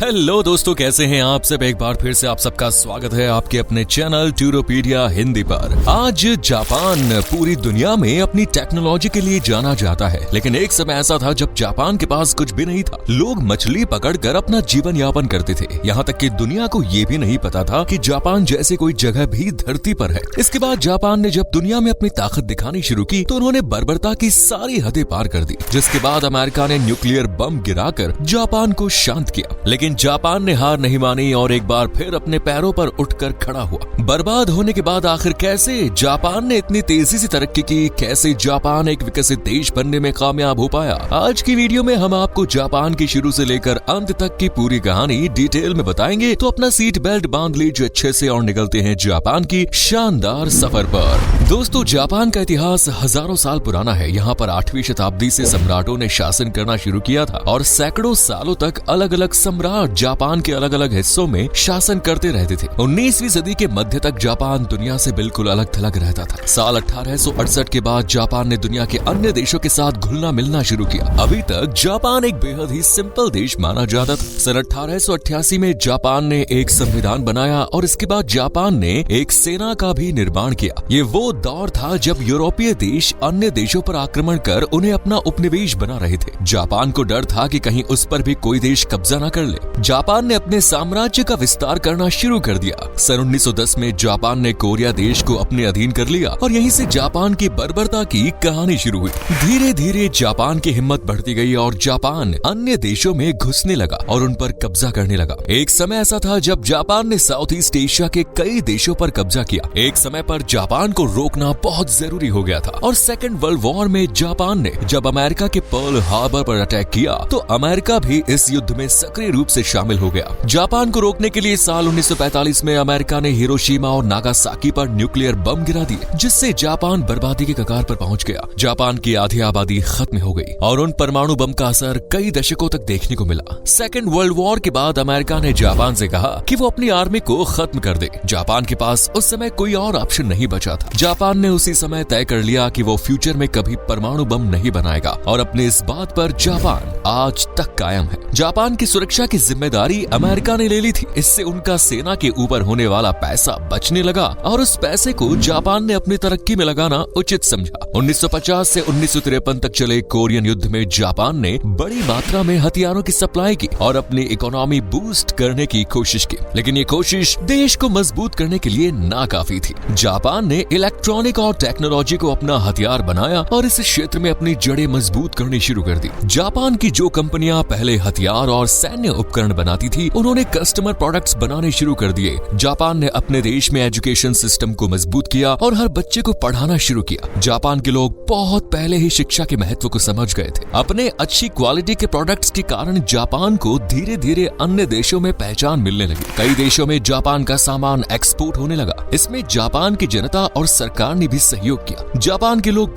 Hello दोस्तों, कैसे हैं आप सब। एक बार फिर से आप सबका स्वागत है आपके अपने चैनल टूरोपीडिया हिंदी पर। आज जापान पूरी दुनिया में अपनी टेक्नोलॉजी के लिए जाना जाता है, लेकिन एक समय ऐसा था जब जापान के पास कुछ भी नहीं था। लोग मछली पकड़कर अपना जीवन यापन करते थे। यहाँ तक कि दुनिया को ये भी नहीं पता था कि जापान जैसी कोई जगह भी धरती पर है। इसके बाद जापान ने जब दुनिया में अपनी ताकत दिखानी शुरू की तो उन्होंने बर्बरता की सारी हदें पार कर दी, जिसके बाद अमेरिका ने न्यूक्लियर बम गिराकर जापान को शांत किया। लेकिन जापान ने हार नहीं मानी और एक बार फिर अपने पैरों पर उठकर खड़ा हुआ। बर्बाद होने के बाद आखिर कैसे जापान ने इतनी तेजी से तरक्की की, कैसे जापान एक विकसित देश बनने में कामयाब हो पाया, आज की वीडियो में हम आपको जापान की शुरू से लेकर अंत तक की पूरी कहानी डिटेल में बताएंगे। तो अपना सीट बेल्ट बांध लीजिए अच्छे से और निकलते हैं जापान की शानदार सफर पर। दोस्तों, जापान का इतिहास हजारों साल पुराना है। यहाँ पर 8वीं शताब्दी से सम्राटों ने शासन करना शुरू किया था और सैकड़ों सालों तक अलग अलग सम्राट जापान के अलग अलग हिस्सों में शासन करते रहते थे। 19वीं सदी के मध्य तक जापान दुनिया से बिल्कुल अलग थलग रहता था। साल 1868 के बाद जापान ने दुनिया के अन्य देशों के साथ घुलना मिलना शुरू किया। अभी तक जापान एक बेहद ही सिंपल देश माना जाता था। सन 1888 में जापान ने एक संविधान बनाया और इसके बाद जापान ने एक सेना का भी निर्माण किया। ये वो दौर था जब यूरोपीय देश अन्य देशों पर आक्रमण कर उन्हें अपना उपनिवेश बना रहे थे। जापान को डर था कि कहीं उस पर भी कोई देश कब्जा न कर ले। जापान ने अपने साम्राज्य का विस्तार करना शुरू कर दिया। सन 1910 में जापान ने कोरिया देश को अपने अधीन कर लिया और यहीं से जापान की बर्बरता की कहानी शुरू हुई। धीरे धीरे जापान की हिम्मत बढ़ती गई और जापान अन्य देशों में घुसने लगा और उन पर कब्जा करने लगा। एक समय ऐसा था जब जापान ने साउथ ईस्ट एशिया के कई देशों पर कब्जा किया। एक समय पर जापान को रोकना बहुत जरूरी हो गया था और सेकेंड वर्ल्ड वॉर में जापान ने जब अमेरिका के पर्ल हार्बर पर अटैक किया तो अमेरिका भी इस युद्ध में सक्रिय रूप से शामिल हो गया। जापान को रोकने के लिए साल 1945 में अमेरिका ने हिरोशिमा और नागासाकी पर न्यूक्लियर बम गिरा दिए, जिससे जापान बर्बादी के कगार पर पहुंच गया। जापान की आधी आबादी खत्म हो गई और उन परमाणु बम का असर कई दशकों तक देखने को मिला। सेकेंड वर्ल्ड वॉर के बाद अमेरिका ने जापान से कहा कि वो अपनी आर्मी को खत्म कर दे। जापान के पास उस समय कोई और ऑप्शन नहीं बचा था। जापान ने उसी समय तय कर लिया कि वो फ्यूचर में कभी परमाणु बम नहीं बनाएगा और अपने इस बात पर जापान आज तक कायम है। जापान की सुरक्षा की जिम्मेदारी अमेरिका ने ले ली थी। इससे उनका सेना के ऊपर होने वाला पैसा बचने लगा और उस पैसे को जापान ने अपनी तरक्की में लगाना उचित समझा। 1950 से 1953 तक चले कोरियन युद्ध में जापान ने बड़ी मात्रा में हथियारों की सप्लाई की और अपनी इकोनॉमी बूस्ट करने की कोशिश की, लेकिन ये कोशिश देश को मजबूत करने के लिए नाकाफी थी। जापान ने इलेक्ट्रॉनिक और टेक्नोलॉजी को अपना हथियार बनाया और इस क्षेत्र में अपनी जड़ें मजबूत करनी शुरू कर दी। जापान की जो कंपनियां पहले हथियार और सैन्य उपकरण बनाती थी, उन्होंने कस्टमर प्रोडक्ट्स बनाने शुरू कर दिए। जापान ने अपने देश में एजुकेशन सिस्टम को मजबूत किया और हर बच्चे को पढ़ाना शुरू किया। जापान के लोग बहुत पहले ही शिक्षा के महत्व को समझ गए थे। अपने अच्छी क्वालिटी के प्रोडक्ट्स के कारण जापान को धीरे धीरे अन्य देशों में पहचान मिलने लगी। कई देशों में जापान का सामान एक्सपोर्ट होने लगा। इसमें जापान की जनता और सरकार ने भी सहयोग किया। जापान के लोग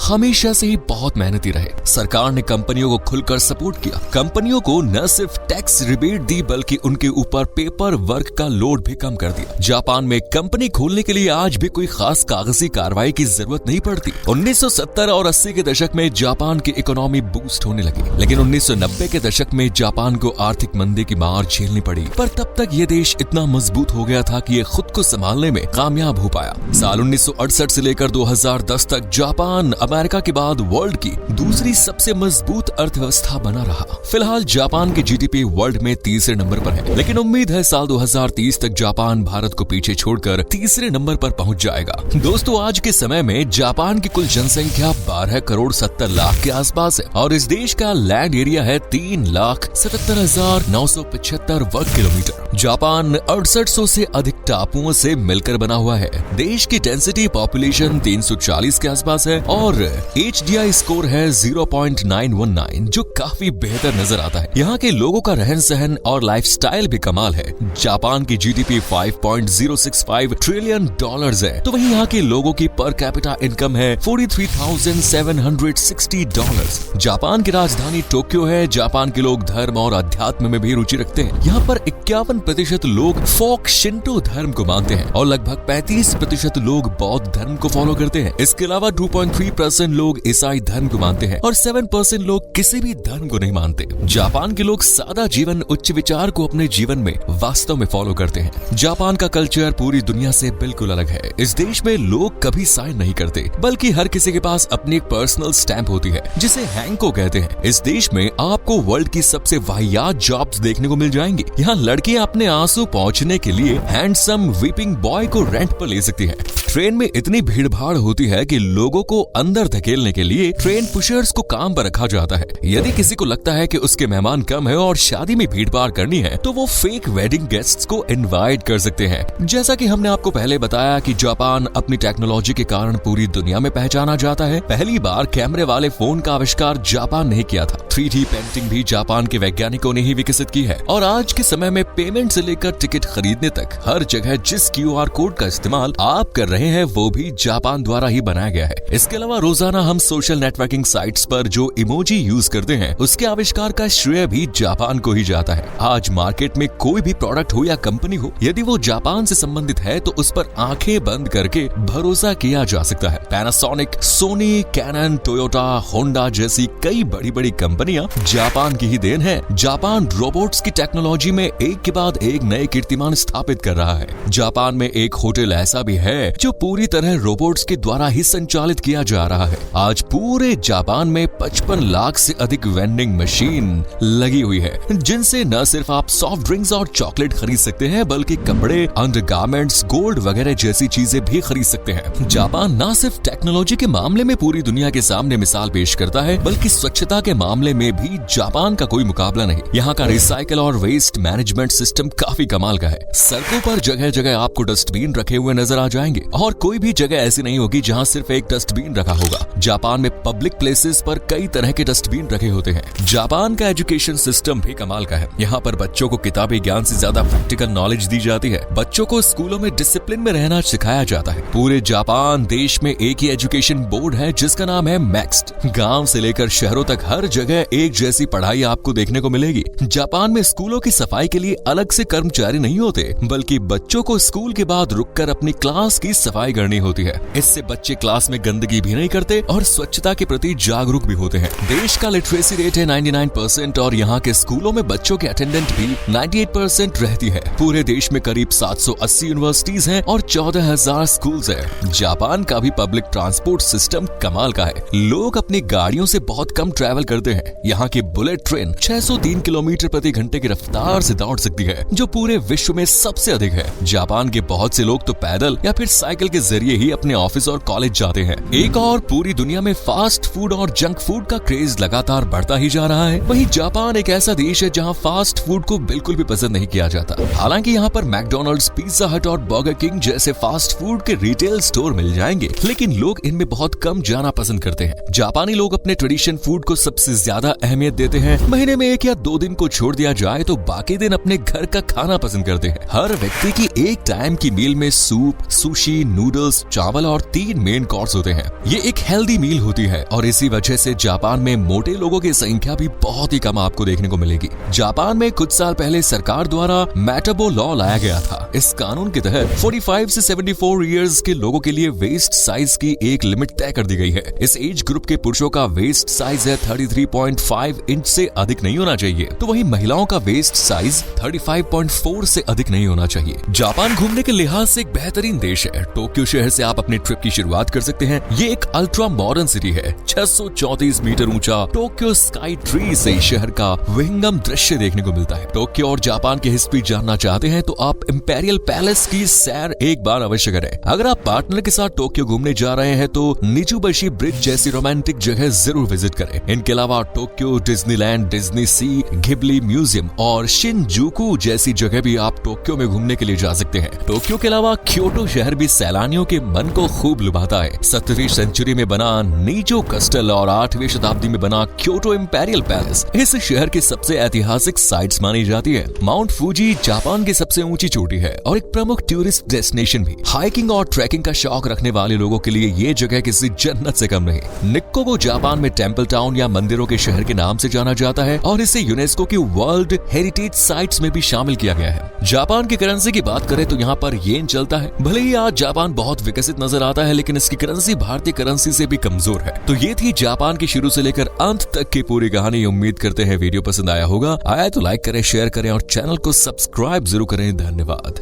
हमेशा से ही बहुत मेहनती रहे। सरकार ने कंपनियों को खुलकर सपोर्ट किया। कंपनियों को न सिर्फ टैक्स रिबेट दी बल्कि उनके ऊपर पेपर वर्क का लोड भी कम कर दिया। जापान में कंपनी खोलने के लिए आज भी कोई खास कागजी कार्रवाई की जरूरत नहीं पड़ती। 1970 और 80 के दशक में जापान की इकोनॉमी बूस्ट होने लगी, लेकिन 1990 के दशक में जापान को आर्थिक मंदी की मार झेलनी पड़ी। पर तब तक ये देश इतना मजबूत हो गया था कि ये खुद को संभालने में कामयाब हो पाया। साल 1968 से लेकर 2010 तक जापान अमेरिका के बाद वर्ल्ड की दूसरी सबसे मजबूत अर्थव्यवस्था बना रहा। फिलहाल जापान की जीडीपी वर्ल्ड में तीसरे नंबर पर है, लेकिन उम्मीद है साल 2030 तक जापान भारत को पीछे छोड़कर तीसरे नंबर पर पहुंच जाएगा। दोस्तों, आज के समय में जापान की कुल जनसंख्या 12 करोड़ 70 लाख के आसपास है और इस देश का लैंड एरिया है 3,77,975 वर्ग किलोमीटर। जापान 6800 से अधिक टापुओं से मिलकर बना हुआ है। देश की डेंसिटी पॉपुलेशन 340 के आसपास है और HDI स्कोर है 0.919, जो काफी बेहतर नजर आता है। यहाँ के लोगों का रहन सहन और लाइफस्टाइल भी कमाल है। जापान की जीडीपी 5.065 ट्रिलियन डॉलर्स है, तो वहीं यहाँ के लोगों की पर कैपिटा इनकम है 43,760 डॉलर्स। जापान की राजधानी टोक्यो है। जापान के लोग धर्म और अध्यात्म में भी रुचि रखते हैं। यहाँ पर 51% लोग फोक शिंटो धर्म को मानते हैं और लगभग 35% लोग बौद्ध धर्म को फॉलो करते हैं। इसके अलावा 2.3% लोग ईसाई धर्म को मानते हैं और 7% लोग किसी भी धर्म को नहीं मानते। जापान के लोग सादा जीवन जीवन उच्च विचार को अपने जीवन में वास्तव में फॉलो करते हैं। जापान का कल्चर पूरी दुनिया से बिल्कुल अलग है। इस देश में लोग कभी साइन नहीं करते, बल्कि हर किसी के पास अपनी एक पर्सनल स्टैंप होती है, जिसे हैंको कहते हैं। इस देश में आपको वर्ल्ड की सबसे वाहियात जॉब्स देखने को मिल जाएंगी। यहाँ लड़कियां अपने आंसू पहुंचने के लिए हैंडसम वीपिंग बॉय को रेंट पर ले सकती है। ट्रेन में इतनी भीड़ भाड़ होती है कि लोगों को अंदर धकेलने के लिए ट्रेन पुशर्स को काम पर रखा जाता है। यदि किसी को लगता है कि उसके मेहमान कम है और शादी में भीड़ भाड़ करनी है, तो वो फेक वेडिंग गेस्ट्स को इनवाइट कर सकते हैं। जैसा कि हमने आपको पहले बताया कि जापान अपनी टेक्नोलॉजी के कारण पूरी दुनिया में पहचाना जाता है। पहली बार कैमरे वाले फोन का आविष्कार जापान ने किया था। 3D पेंटिंग भी जापान के वैज्ञानिकों ने ही विकसित की है। और आज के समय में पेमेंट से लेकर टिकट खरीदने तक हर जगह जिस QR कोड का इस्तेमाल आप कर रहे हैं वो भी जापान द्वारा ही बनाया गया है। इसके अलावा रोजाना हम सोशल नेटवर्किंग साइट्स पर जो इमोजी यूज करते हैं, उसके आविष्कार का श्रेय भी जापान को ही जाता है। आज मार्केट में कोई भी प्रोडक्ट हो या कंपनी हो, यदि वो जापान से संबंधित है तो उस पर आंखें बंद करके भरोसा किया जा सकता है। Panasonic, Sony, Canon, Toyota, Honda जैसी कई बड़ी बड़ी कंपनियां जापान की ही देन है। जापान रोबोट्स की टेक्नोलॉजी में एक के बाद एक नए कीर्तिमान स्थापित कर रहा है। जापान में एक होटल ऐसा भी है जो पूरी तरह रोबोट्स के द्वारा ही संचालित किया जा रहा है। आज पूरे जापान में 55 लाख से अधिक वेंडिंग मशीन लगी हुई है, जिनसे न सिर्फ आप सॉफ्ट ड्रिंक्स और चॉकलेट खरीद सकते हैं, बल्कि कपड़े, अंडरगारमेंट्स, गोल्ड वगैरह जैसी चीजें भी खरीद सकते हैं। जापान न सिर्फ टेक्नोलॉजी के मामले में पूरी दुनिया के सामने मिसाल पेश करता है, बल्कि स्वच्छता के मामले में भी जापान का कोई मुकाबला नहीं। यहाँ का रिसाइकल और वेस्ट मैनेजमेंट सिस्टम काफी कमाल का है। सड़कों पर जगह जगह आपको डस्टबिन रखे हुए नजर आ जाएंगे और कोई भी जगह ऐसी नहीं होगी जहाँ सिर्फ एक डस्टबिन रखा होगा। जापान में पब्लिक प्लेसेस पर कई तरह के डस्टबिन रखे होते हैं। जापान का एजुकेशन सिस्टम भी कमाल का है। यहाँ पर बच्चों को किताबी ज्ञान से ज्यादा प्रैक्टिकल नॉलेज दी जाती है। बच्चों को स्कूलों में डिसिप्लिन में रहना सिखाया जाता है। पूरे जापान देश में एक ही एजुकेशन बोर्ड है जिसका नाम है मैक्स्ट। गाँव से लेकर शहरों तक हर जगह एक जैसी पढ़ाई आपको देखने को मिलेगी। जापान में स्कूलों की सफाई के लिए अलग से कर्मचारी नहीं होते, बल्कि बच्चों को स्कूल के बाद रुककर अपनी क्लास की सफाई करनी होती है। इससे बच्चे क्लास में गंदगी भी नहीं करते और स्वच्छता के प्रति जागरूक भी होते हैं। देश का लिटरेसी रेट है 99% और यहाँ के स्कूलों में बच्चों की अटेंडेंट भी 98% रहती है। पूरे देश में करीब 780 यूनिवर्सिटीज हैं और 14,000 स्कूल्स हैं। जापान का भी पब्लिक ट्रांसपोर्ट सिस्टम कमाल का है। लोग अपनी गाड़ियों से बहुत कम ट्रैवल करते हैं। यहाँ की बुलेट ट्रेन 603 किलोमीटर प्रति घंटे की रफ्तार से दौड़ सकती है, जो पूरे विश्व में सबसे अधिक है। जापान के बहुत से लोग तो पैदल या फिर साइकिल के जरिए ही अपने ऑफिस और कॉलेज जाते हैं। एक और पूरी दुनिया में फास्ट फूड और जंक फूड का क्रेज लगातार बढ़ता ही जा रहा है। वहीं जापान एक ऐसा देश है जहां फास्ट फूड को बिल्कुल भी पसंद नहीं किया जाता। हालांकि यहां पर मैकडॉनल्ड्स, पिज्जा हट और बर्गर किंग जैसे फास्ट फूड के रिटेल स्टोर मिल जाएंगे, लेकिन लोग इनमें बहुत कम जाना पसंद करते हैं। जापानी लोग अपने ट्रेडिशन फूड को सबसे ज्यादा अहमियत देते हैं। महीने में 1 या 2 दिन को छोड़ दिया जाए तो बाकी दिन अपने घर का खाना पसंद करते हैं। हर व्यक्ति की एक टाइम की मील में सूप, सुशी, नूडल्स, चावल और 3 मेन कोर्स होते हैं। ये एक हेल्दी मील होती है और इसी वजह से जापान में मोटे लोगों की संख्या भी बहुत ही कम आपको देखने को मिलेगी। जापान में कुछ साल पहले सरकार द्वारा मेटाबो लॉ लाया गया था। इस कानून के तहत 45 से 74 इयर्स के लोगों के लिए वेस्ट साइज की एक लिमिट तय कर दी गई है। इस एज ग्रुप के पुरुषों का वेस्ट साइज है 33.5 इंच से अधिक नहीं होना चाहिए, तो वहीं महिलाओं का वेस्ट साइज 35.4 से अधिक नहीं होना चाहिए। जापान घूमने के लिहाज से एक बेहतरीन देश है। टोक्यो शहर से आप अपनी ट्रिप की शुरुआत कर सकते हैं। ये एक अल्ट्रा मॉडर्न सिटी है। 634 मीटर ऊंचा टोक्यो स्काई ट्री से शहर का विहंगम दृश्य देखने को मिलता है। टोक्यो और जापान की हिस्ट्री जानना चाहते हैं तो आप इंपेरियल पैलेस की सैर एक बार अवश्य करें। अगर आप पार्टनर के साथ टोक्यो घूमने जा रहे हैं तो निजुबशी ब्रिज जैसी रोमांटिक जगह जरूर विजिट करें। इनके अलावा टोक्यो, डिज्नीलैंड, डिज्नी सी, घिबली म्यूजियम और शिनजुकू जैसी जगह भी आप टोक्यो में घूमने के लिए जा सकते हैं। टोक्यो के अलावा क्योटो शहर भी सैलानियों के मन को खूब लुभाता है। 17वीं सेंचुरी में बना नीजो कस्टल और 8वीं शताब्दी में बना क्योटो इंपेरियल पैलेस इस शहर की सबसे ऐतिहासिक साइट्स मानी जाती है। माउंट फूजी जापान की सबसे ऊंची चोटी है और एक प्रमुख टूरिस्ट डेस्टिनेशन भी। हाइकिंग और ट्रैकिंग का शौक रखने वाले लोगों के लिए ये जगह किसी जन्नत से कम नहीं। निक्को को जापान में टेम्पल टाउन या मंदिरों के शहर के नाम से जाना जाता है और इसे यूनेस्को की वर्ल्ड हेरिटेज साइट्स में भी शामिल किया गया है। जापान की करेंसी की बात करें तो यहाँ पर येन चलता है। भले ही आज जापान बहुत विकसित नजर आता है, लेकिन इसकी करेंसी भारतीय करेंसी से भी कमजोर है। तो ये थी जापान की शुरू से लेकर अंत तक की पूरी कहानी। उम्मीद करते हैं वीडियो पसंद आया होगा। आया तो लाइक करें, शेयर करें और चैनल को सब्सक्राइब जरूर करें। धन्यवाद।